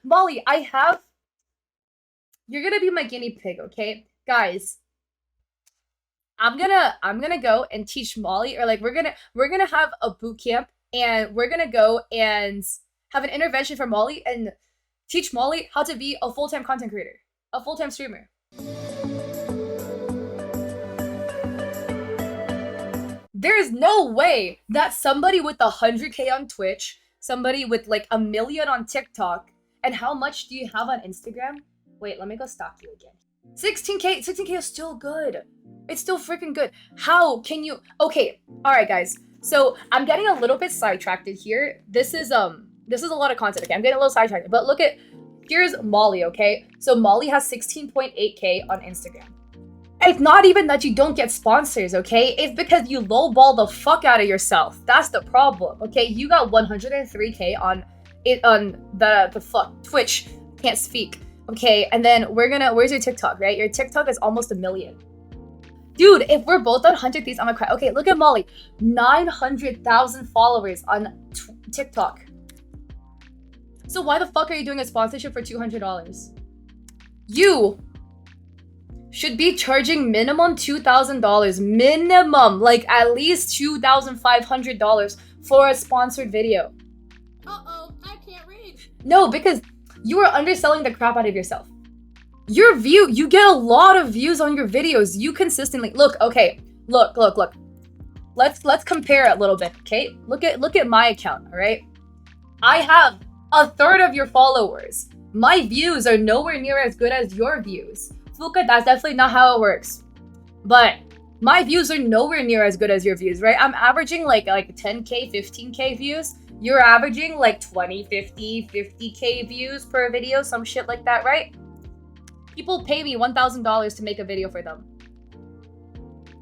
Molly, you're gonna be my guinea pig, okay? Guys, I'm gonna go and teach Molly, or like we're gonna have a boot camp, and we're gonna go and have an intervention for Molly and teach Molly how to be a full-time content creator, a full-time streamer. There is no way that somebody with 100K on Twitch, somebody with like 1 million on TikTok, and how much do you have on Instagram? Wait, let me go stalk you again. 16K, 16K is still good. It's still freaking good. How can you? Okay, all right, guys. So I'm getting a little bit sidetracked here. This is a lot of content. Okay, I'm getting a little sidetracked. But look at, here's Molly. Okay, so Molly has 16.8K on Instagram. It's not even that you don't get sponsors, okay? It's because you lowball the fuck out of yourself. That's the problem, okay? You got 103K on the fuck Twitch. Can't speak, okay? And then where's your TikTok, right? Your TikTok is almost 1 million. Dude, if we're both on 100 these, I'm gonna cry. Okay, look at Molly, 900,000 followers on TikTok. So why the fuck are you doing a sponsorship for $200? You should be charging minimum $2,000, minimum, like at least $2,500 for a sponsored video. Uh-oh, I can't read. No, because you are underselling the crap out of yourself. You get a lot of views on your videos. You consistently, look, let's compare a little bit, okay? Look at my account, all right? I have 1/3 of your followers. My views are nowhere near as good as your views. Fuka, that's definitely not how it works. But my views are nowhere near as good as your views, right? I'm averaging like 10K, 15K views. You're averaging like 20, 50, 50K views per video, some shit like that, right? People pay me $1,000 to make a video for them.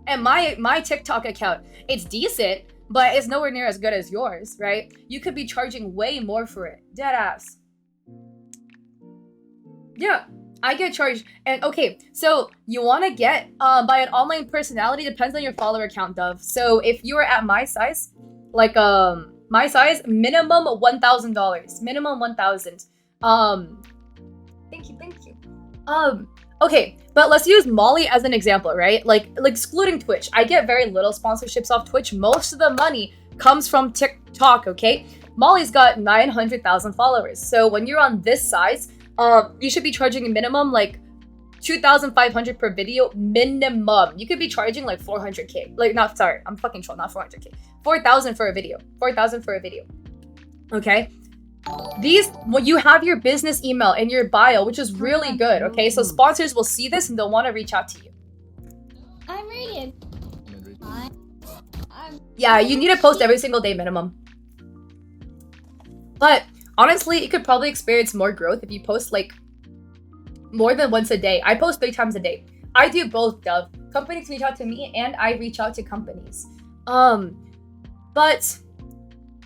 And my TikTok account, it's decent, but it's nowhere near as good as yours, right? You could be charging way more for it. Deadass. Yeah. I get charged, and okay, so you want to get by an online personality, depends on your follower count, Dove. So if you are at my size, like my size, minimum $1,000, minimum 1,000. Thank you. Okay, but let's use Molly as an example, right? Like excluding Twitch, I get very little sponsorships off Twitch. Most of the money comes from TikTok. Okay, Molly's got 900,000 followers, so when you're on this size, you should be charging a minimum like 2,500 per video minimum. You could be charging like 400K. Like, not, sorry, I'm fucking troll, not 400K. 4,000 for a video. 4,000 for a video. Okay? Well, you have your business email in your bio, which is really good, okay? So sponsors will see this and they'll want to reach out to you. I'm reading. Yeah, you need to post every single day minimum. But honestly, you could probably experience more growth if you post like more than once a day. I post 3 times a day. I do both, Dove. Companies reach out to me and I reach out to companies. But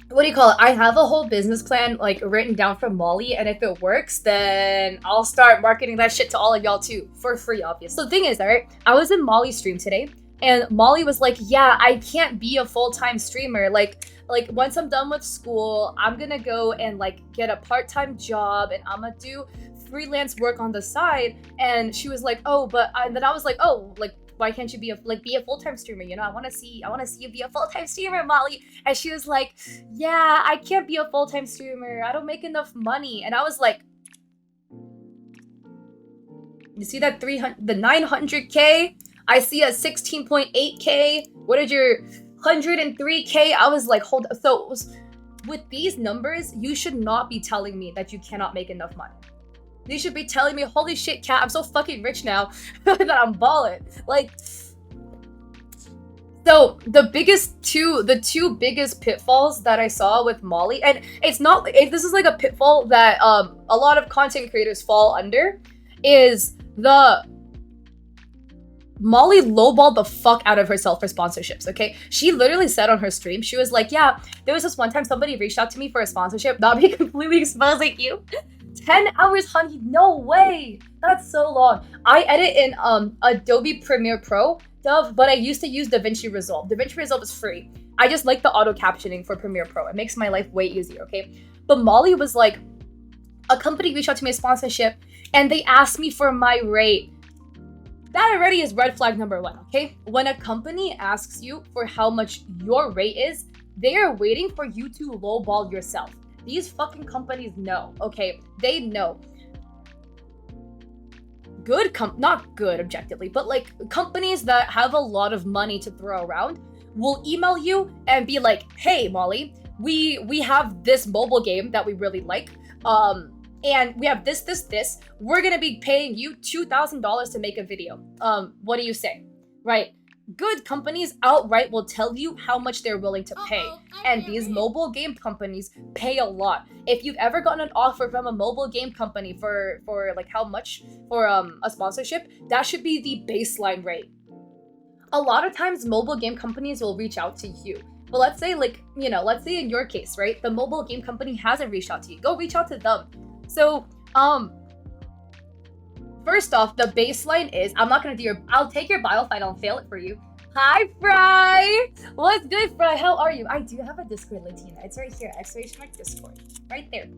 what do you call it? I have a whole business plan like written down for Molly, and if it works, then I'll start marketing that shit to all of y'all too, for free, obviously. So the thing is, all right, I was in Molly's stream today, and Molly was like, yeah, I can't be a full-time streamer. Like once I'm done with school, I'm gonna go and like get a part-time job, and I'm gonna do freelance work on the side. And she was like, oh, but and then I was like, oh, like why can't you be a full-time streamer? You know, I want to see you be a full-time streamer, Molly. And she was like, yeah, I can't be a full-time streamer. I don't make enough money. And I was like, you see that the 900K? I see a 16.8K. What did your 103K? I was like, hold up. So with these numbers, you should not be telling me that you cannot make enough money. You should be telling me, holy shit, Cat, I'm so fucking rich now that I'm ballin'. Like, so the two biggest pitfalls that I saw with Molly, and it's not, this is like a pitfall that a lot of content creators fall under, is the Molly lowballed the fuck out of herself for sponsorships, okay? She literally said on her stream, she was like, yeah, there was this one time somebody reached out to me for a sponsorship, not be completely exposing you. 10 hours, honey, no way. That's so long. I edit in Adobe Premiere Pro, Dove, but I used to use DaVinci Resolve. DaVinci Resolve is free. I just like the auto captioning for Premiere Pro. It makes my life way easier, okay? But Molly was like, a company reached out to me a sponsorship and they asked me for my rate. That already is red flag number one, okay? When a company asks you for how much your rate is, they are waiting for you to lowball yourself. These fucking companies know, okay? They know. Not good objectively, but like companies that have a lot of money to throw around will email you and be like, hey, Molly, we have this mobile game that we really like. And we have this. We're gonna be paying you $2,000 to make a video. What do you say? Right? Good companies outright will tell you how much they're willing to pay. And these mobile game companies pay a lot. If you've ever gotten an offer from a mobile game company for like how much for a sponsorship, that should be the baseline rate. A lot of times mobile game companies will reach out to you. But let's say let's say in your case, right? The mobile game company hasn't reached out to you. Go reach out to them. So, first off, the baseline is, I'll take your bio file and fail it for you. Hi, Fry! What's good, Fry? How are you? I do have a Discord, Latina. It's right here, ! Discord. Right there.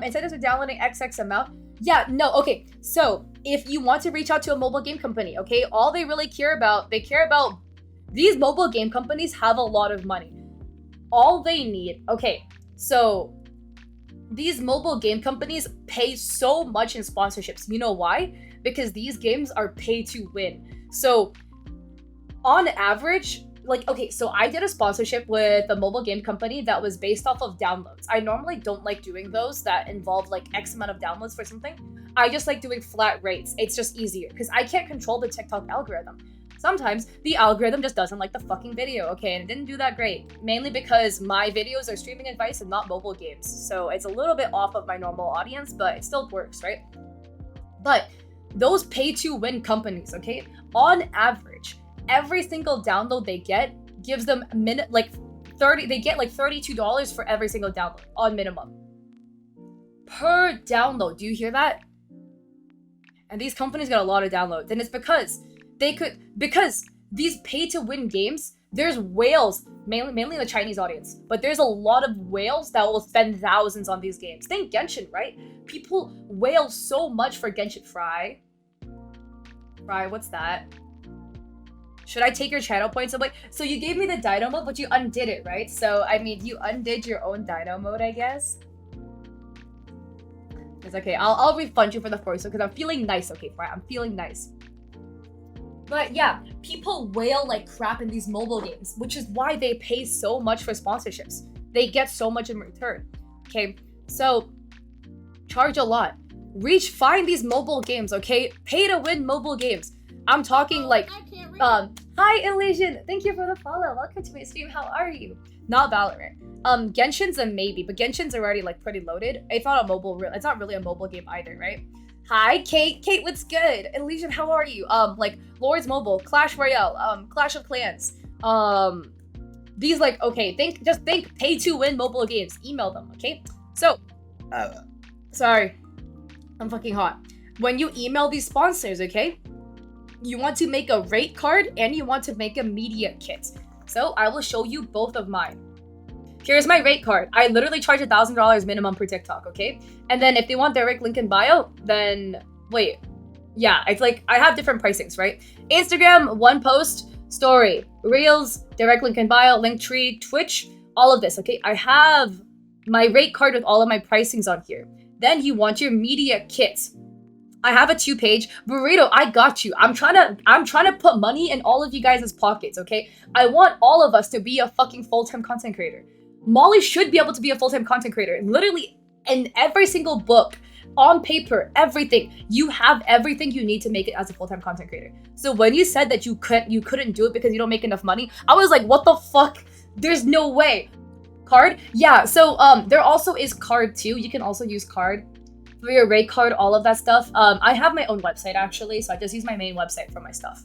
Instead of downloading XX amount. Yeah, no, okay. So, if you want to reach out to a mobile game company, okay, all they really care about, these mobile game companies have a lot of money. All they need, okay, so these mobile game companies pay so much in sponsorships. You know why? Because these games are pay to win. So on average, so I did a sponsorship with a mobile game company that was based off of downloads. I normally don't like doing those that involve like X amount of downloads for something. I just like doing flat rates. It's just easier because I can't control the TikTok algorithm. Sometimes the algorithm just doesn't like the fucking video, okay? And it didn't do that great. Mainly because my videos are streaming advice and not mobile games. So it's a little bit off of my normal audience, but it still works, right? But those pay-to-win companies, okay? On average, every single download they get gives them they get like $32 for every single download on minimum. Per download, do you hear that? And these companies got a lot of downloads, and it's because these pay-to-win games, there's whales, mainly the Chinese audience, but there's a lot of whales that will spend thousands on these games. Think Genshin, right? People whale so much for Genshin. Fry, what's that? Should I take your channel points away? So you gave me the dino mode, but you undid it, right? So, I mean, you undid your own dino mode, I guess. It's okay, I'll refund you for the first one, because I'm feeling nice, okay, Fry? I'm feeling nice. But yeah, people whale like crap in these mobile games, which is why they pay so much for sponsorships. They get so much in return. Okay, so charge a lot. Find these mobile games, okay? Pay to win mobile games. I'm talking like, hi Elysian, thank you for the follow. Welcome to my stream. How are you? Not Valorant. Genshin's a maybe, but Genshin's already like pretty loaded. It's not really a mobile game either, right? Hi, Kate. Kate, what's good? Elysian, how are you? Like Lords Mobile, Clash Royale, Clash of Clans. These like, okay, think pay to win mobile games. Email them, okay? So, sorry, I'm fucking hot. When you email these sponsors, okay, you want to make a rate card and you want to make a media kit. So I will show you both of mine. Here's my rate card. I literally charge $1,000 minimum per TikTok, okay? And then if they want direct link in bio, then wait. Yeah, it's like I have different pricings, right? Instagram, one post, story, Reels, direct link in bio, Linktree, Twitch, all of this, okay? I have my rate card with all of my pricings on here. Then you want your media kit. I have a 2-page. Burrito, I got you. I'm trying to put money in all of you guys' pockets, okay? I want all of us to be a fucking full-time content creator. Molly should be able to be a full-time content creator. Literally, in every single book, on paper, everything. You have everything you need to make it as a full-time content creator. So when you said that you couldn't do it because you don't make enough money, I was like, what the fuck? There's no way. Card? Yeah, so there also is card too. You can also use card for your rate card, all of that stuff. I have my own website actually, so I just use my main website for my stuff.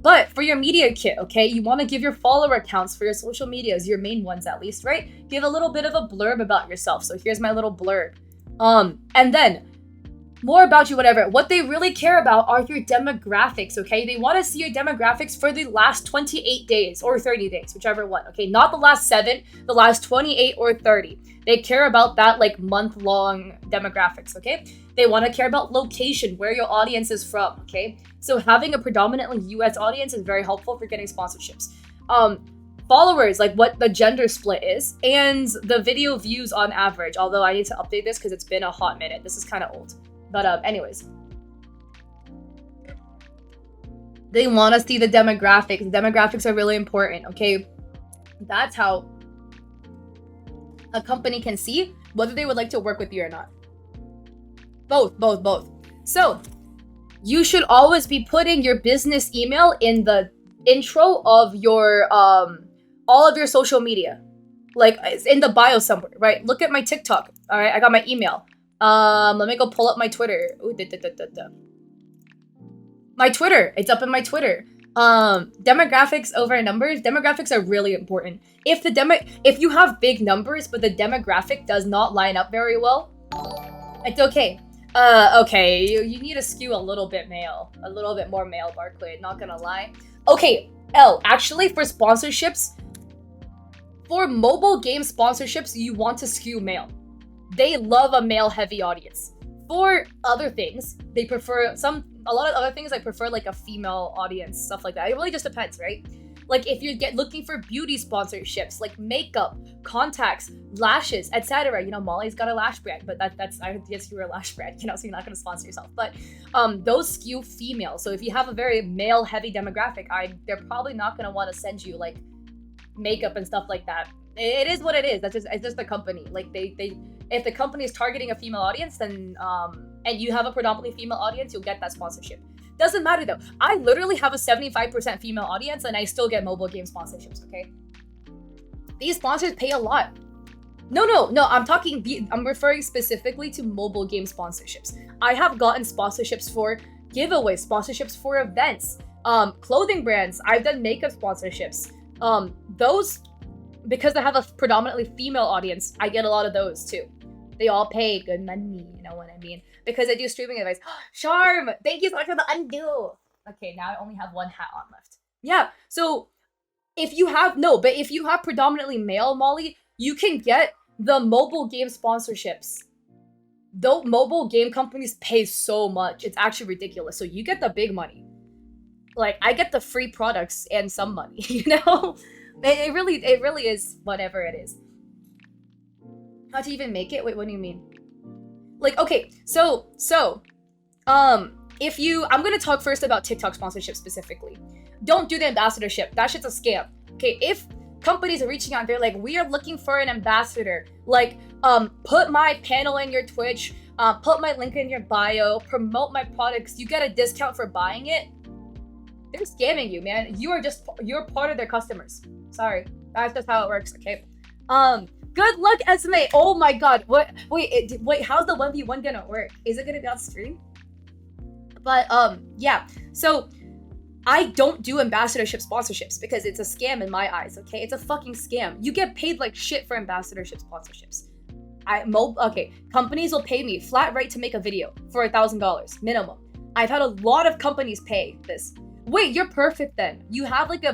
But for your media kit, okay, you want to give your follower accounts for your social medias, your main ones at least, right? Give a little bit of a blurb about yourself. So here's my little blurb. And then more about you, whatever. What they really care about are your demographics, okay? They want to see your demographics for the last 28 days or 30 days, whichever one, okay? Not the last 7, the last 28 or 30. They care about that like month-long demographics, okay? They want to care about location, where your audience is from, okay? So having a predominantly US audience is very helpful for getting sponsorships. Followers, like what the gender split is, and the video views on average, although I need to update this because it's been a hot minute. This is kind of old. But anyways. They want to see the demographics. The demographics are really important, okay? That's how a company can see whether they would like to work with you or not. Both. So, you should always be putting your business email in the intro of your all of your social media. Like it's in the bio somewhere, right? Look at my TikTok. All right, I got my email. Let me go pull up my Twitter. Ooh, my Twitter. It's up in my Twitter. Demographics over numbers. Demographics are really important. If you have big numbers but the demographic does not line up very well, it's okay. Okay, you need to skew a little bit male. A little bit more male, Barclay, not gonna lie. Okay, actually for sponsorships, for mobile game sponsorships, you want to skew male. They love a male-heavy audience. For other things, they prefer a lot of other things. I prefer like a female audience, stuff like that. It really just depends, right? Like if you get looking for beauty sponsorships, like makeup, contacts, lashes, etc. You know, Molly's got a lash brand, but that's I guess you were a lash brand, you know, so you're not gonna sponsor yourself. But those skew female. So if you have a very male-heavy demographic, they're probably not gonna want to send you like makeup and stuff like that. It is what it is. It's just the company. Like they if the company is targeting a female audience, then and you have a predominantly female audience, you'll get that sponsorship. Doesn't matter though. I literally have a 75% female audience and I still get mobile game sponsorships, okay? These sponsors pay a lot. No, I'm referring specifically to mobile game sponsorships. I have gotten sponsorships for giveaways, sponsorships for events, clothing brands. I've done makeup sponsorships. Those, because I have a predominantly female audience, I get a lot of those too. They all pay good money, you know what I mean? Because I do streaming advice. Charm, thank you so much for the undo. Okay, now I only have one hat on left. Yeah, so if you have predominantly male, Molly, you can get the mobile game sponsorships. Though mobile game companies pay so much, it's actually ridiculous. So you get the big money. Like I get the free products and some money, you know? It really is whatever it is. How to even make it? Wait, what do you mean? Like, okay, so, if you, I'm gonna talk first about TikTok sponsorship specifically. Don't do the ambassadorship. That shit's a scam. Okay, if companies are reaching out, they're like, we are looking for an ambassador. Like, put my panel in your Twitch, put my link in your bio, promote my products. You get a discount for buying it. They're scamming you, man. You're part of their customers. Sorry, that's just how it works. Okay. Good luck, Esme. Oh my god. What? Wait. How's the 1v1 gonna work? Is it gonna be on stream? But yeah. So I don't do ambassadorship sponsorships because it's a scam in my eyes. Okay, it's a fucking scam. You get paid like shit for ambassadorship sponsorships. Okay, companies will pay me flat rate to make a video for $1,000 minimum. I've had a lot of companies pay this. Wait, you're perfect then. You have like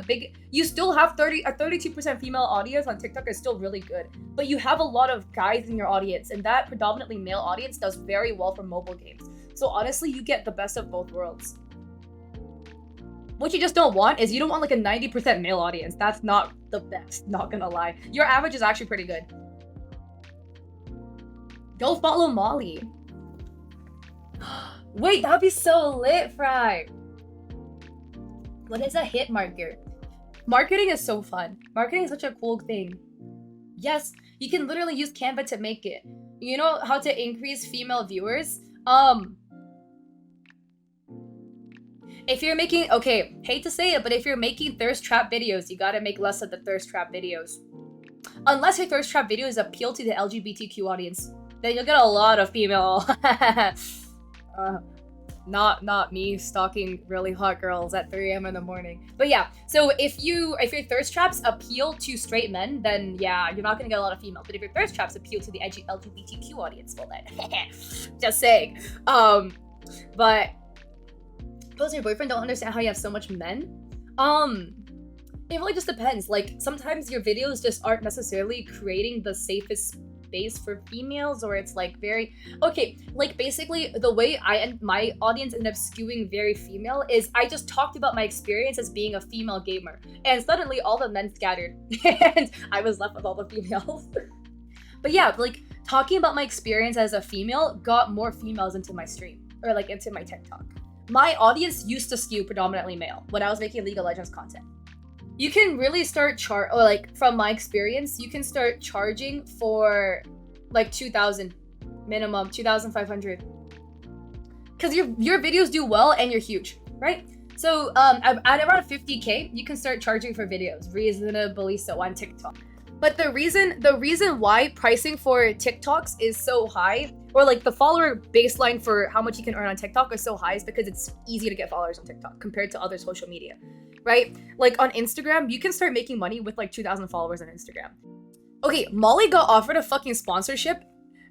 you still have a 32% female audience on TikTok is still really good. But you have a lot of guys in your audience, and that predominantly male audience does very well for mobile games. So honestly, you get the best of both worlds. What you just don't want is you don't want like a 90% male audience. That's not the best, not gonna lie. Your average is actually pretty good. Go follow Molly. Wait, that'd be so lit, Fry. What is a hit marker? Marketing is so fun. Marketing is such a cool thing. Yes, you can literally use Canva to make it. You know how to increase female viewers? If you're making, okay, hate to say it, but if you're making thirst trap videos, you gotta make less of the thirst trap videos. Unless your thirst trap videos appeal to the LGBTQ audience, then you'll get a lot of female. not me stalking really hot girls at 3 a.m. in the morning. But yeah, so if your thirst traps appeal to straight men, then yeah, you're not gonna get a lot of females. But if your thirst traps appeal to the edgy LGBTQ audience, well then, just saying. But suppose your boyfriend don't understand how you have so much men. It really just depends. Like, sometimes your videos just aren't necessarily creating the safest space for females, or it's like very okay. Like, basically, the way my audience ended up skewing very female is I just talked about my experience as being a female gamer, and suddenly all the men scattered, and I was left with all the females. But yeah, like, talking about my experience as a female got more females into my stream, or like into my TikTok. My audience used to skew predominantly male when I was making League of Legends content. You can really start from my experience, you can start charging for like 2,000 minimum, 2,500. Because your videos do well and you're huge, right? So at around 50K, you can start charging for videos, reasonably so, on TikTok. But the reason why pricing for TikToks is so high, or like the follower baseline for how much you can earn on TikTok is so high, is because it's easy to get followers on TikTok compared to other social media, right? Like on Instagram, you can start making money with like 2,000 followers on Instagram. Okay, Molly got offered a fucking sponsorship,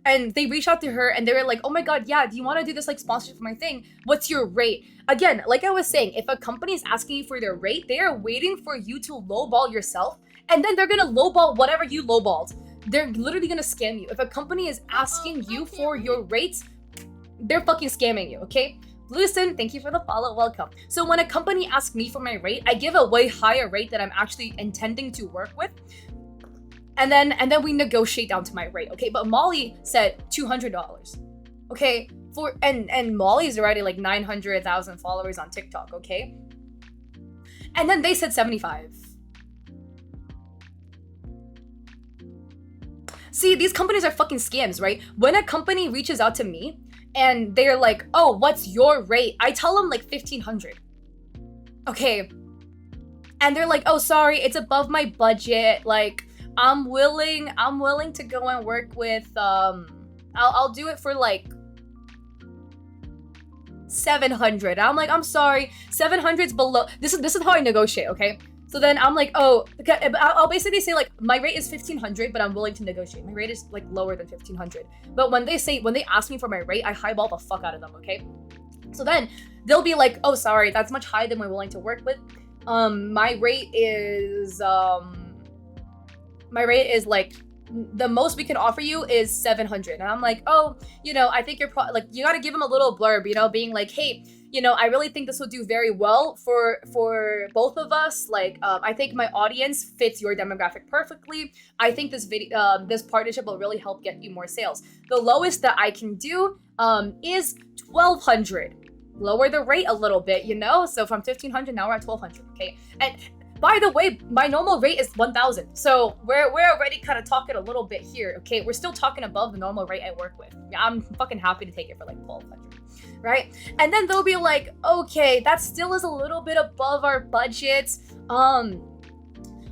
and they reached out to her and they were like, oh my god, yeah, do you want to do this like sponsorship for my thing? What's your rate? Again, like I was saying, if a company is asking you for their rate, they are waiting for you to lowball yourself, and then they're gonna lowball whatever you lowballed. They're literally gonna scam you. If a company is asking you for your rates, they're fucking scamming you, okay? Listen, thank you for the follow, welcome. So when a company asks me for my rate, I give a way higher rate that I'm actually intending to work with. And then we negotiate down to my rate, okay? But Molly said $200, okay? And Molly's already like 900,000 followers on TikTok, okay? And then they said 75. See, these companies are fucking scams, right? When a company reaches out to me and they're like, oh, what's your rate? I tell them like 1,500. Okay. And they're like, oh, sorry, it's above my budget. Like, I'm willing to go and work with, I'll do it for like 700. I'm like, I'm sorry, 700's below. This is how I negotiate, okay? So then I'm like, oh, okay, I'll basically say like, my rate is 1,500, but I'm willing to negotiate. My rate is like lower than 1,500. But when they ask me for my rate, I highball the fuck out of them, okay? So then they'll be like, oh, sorry, that's much higher than we're willing to work with. My rate is like, the most we can offer you is 700. And I'm like, oh, you know, I think you're like, you gotta give them a little blurb, you know, being like, hey, you know, I really think this will do very well for both of us. Like, I think my audience fits your demographic perfectly. I think this partnership will really help get you more sales. The lowest that I can do is 1,200. Lower the rate a little bit, you know? So from 1,500, now we're at 1,200, okay? And by the way, my normal rate is 1,000. So we're already kind of talking a little bit here, okay? We're still talking above the normal rate I work with. I'm fucking happy to take it for like 1,200, right? And then they'll be like, okay, that still is a little bit above our budget.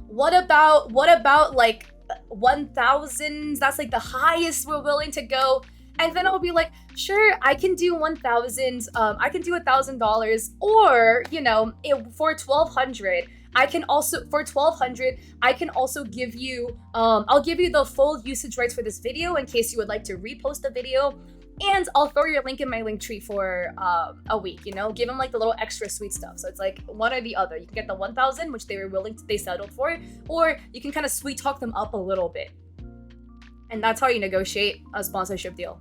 What about like 1,000? That's like the highest we're willing to go. And then I'll be like, sure, I can do 1,000. I can do $1,000, or you know, for 1,200. I can also give you, I'll give you the full usage rights for this video in case you would like to repost the video, and I'll throw your link in my link tree for a week, you know, give them like the little extra sweet stuff. So it's like one or the other. You can get the 1,000, which they settled for, or you can kind of sweet talk them up a little bit. And that's how you negotiate a sponsorship deal.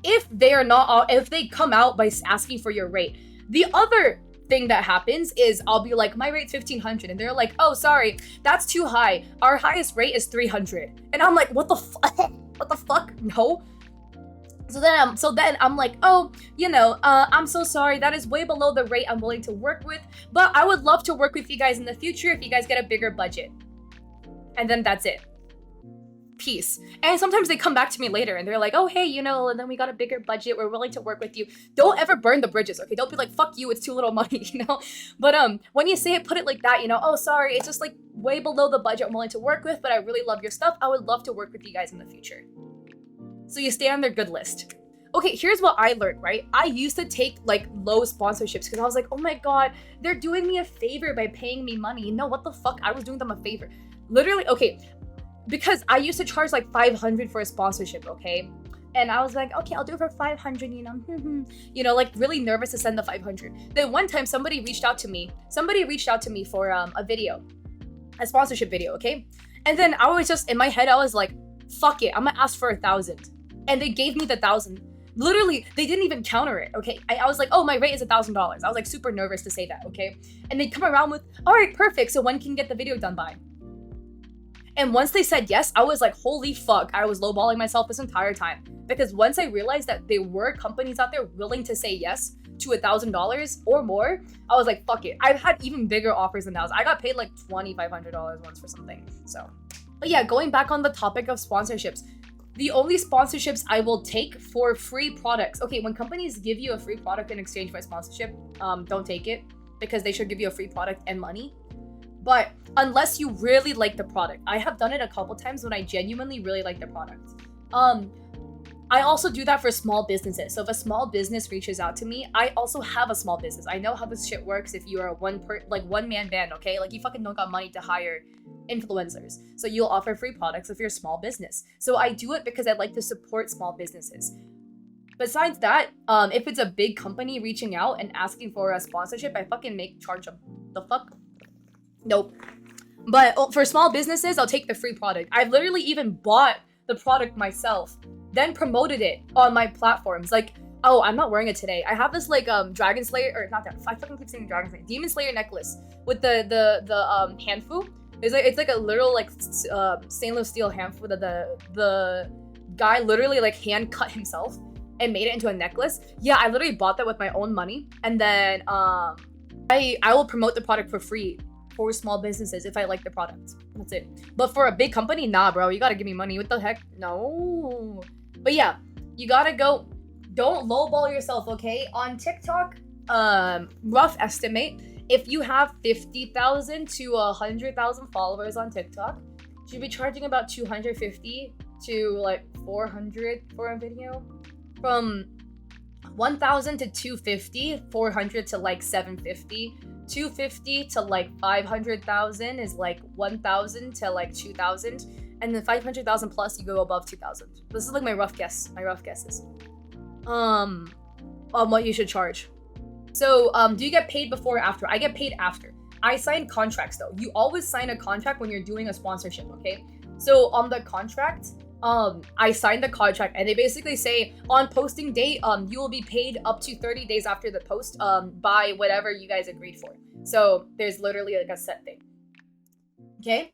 If they come out by asking for your rate, the other thing that happens is I'll be like, my rate's 1,500, and they're like, oh, sorry, that's too high. Our highest rate is 300, and I'm like, what the fuck? No. So then I'm like, oh, you know, I'm so sorry. That is way below the rate I'm willing to work with, but I would love to work with you guys in the future if you guys get a bigger budget. And then that's it. Peace. And sometimes they come back to me later and they're like, oh, hey, you know, and then we got a bigger budget. We're willing to work with you. Don't ever burn the bridges, okay? Don't be like, fuck you, it's too little money, you know? But when you say it, put it like that, you know, oh, sorry, it's just like way below the budget I'm willing to work with, but I really love your stuff. I would love to work with you guys in the future. So you stay on their good list. okay, here's what I learned, right? I used to take like low sponsorships because I was like, oh my god, they're doing me a favor by paying me money. No, what the fuck? I was doing them a favor. Literally, okay, because I used to charge like 500 for a sponsorship, okay? And I was like, okay, I'll do it for 500, you know, like really nervous to send the 500. Then one time somebody reached out to me for a video, a sponsorship video, okay? And then I was just, in my head, I was like, fuck it, I'm gonna ask for 1,000. And they gave me the 1,000. Literally, they didn't even counter it, okay? I was like, oh, my rate is $1,000. I was like super nervous to say that, okay? And they come around with, all right, perfect, so when can you get the video done by? And once they said yes, I was like, holy fuck, I was lowballing myself this entire time. Because once I realized that there were companies out there willing to say yes to $1,000 or more, I was like, fuck it. I've had even bigger offers than that. I got paid like $2,500 once for something, so. But yeah, going back on the topic of sponsorships, the only sponsorships I will take for free products. Okay, when companies give you a free product in exchange for a sponsorship, don't take it because they should give you a free product and money. But unless you really like the product, I have done it a couple times when I genuinely really like the product. I also do that for small businesses. So if a small business reaches out to me, I also have a small business. I know how this shit works if you are a one-man band, okay? Like you fucking don't got money to hire influencers. So you'll offer free products if you're a small business. So I do it because I like to support small businesses. Besides that, if it's a big company reaching out and asking for a sponsorship, I fucking charge them. The fuck? Nope. But for small businesses, I'll take the free product. I've literally even bought the product myself, then promoted it on my platforms. Like, oh, I'm not wearing it today. I have this like Dragon Slayer, or not that. I fucking keep saying Dragon Slayer, Demon Slayer necklace with the handfu. It's like a literal like stainless steel handfu that the guy literally like hand cut himself and made it into a necklace. Yeah, I literally bought that with my own money, and then I will promote the product for free for small businesses if I like the product. That's it. But for a big company, nah, bro, you gotta give me money. What the heck? No. But yeah, you gotta go. Don't lowball yourself, okay? On TikTok, rough estimate, if you have 50,000 to 100,000 followers on TikTok, you should be charging about 250 to like 400 for a video. From 1,000 to 250, 400 to like 750, 250 to like 500,000 is like 1,000 to like 2,000, and then 500,000 plus you go above 2,000. This is like my rough guesses on what you should charge. So do you get paid before or after? I get paid after. I sign contracts though. You always sign a contract when you're doing a sponsorship, okay? So on the contract, I signed the contract and they basically say on posting date, you will be paid up to 30 days after the post, by whatever you guys agreed for. So there's literally like a set thing. Okay?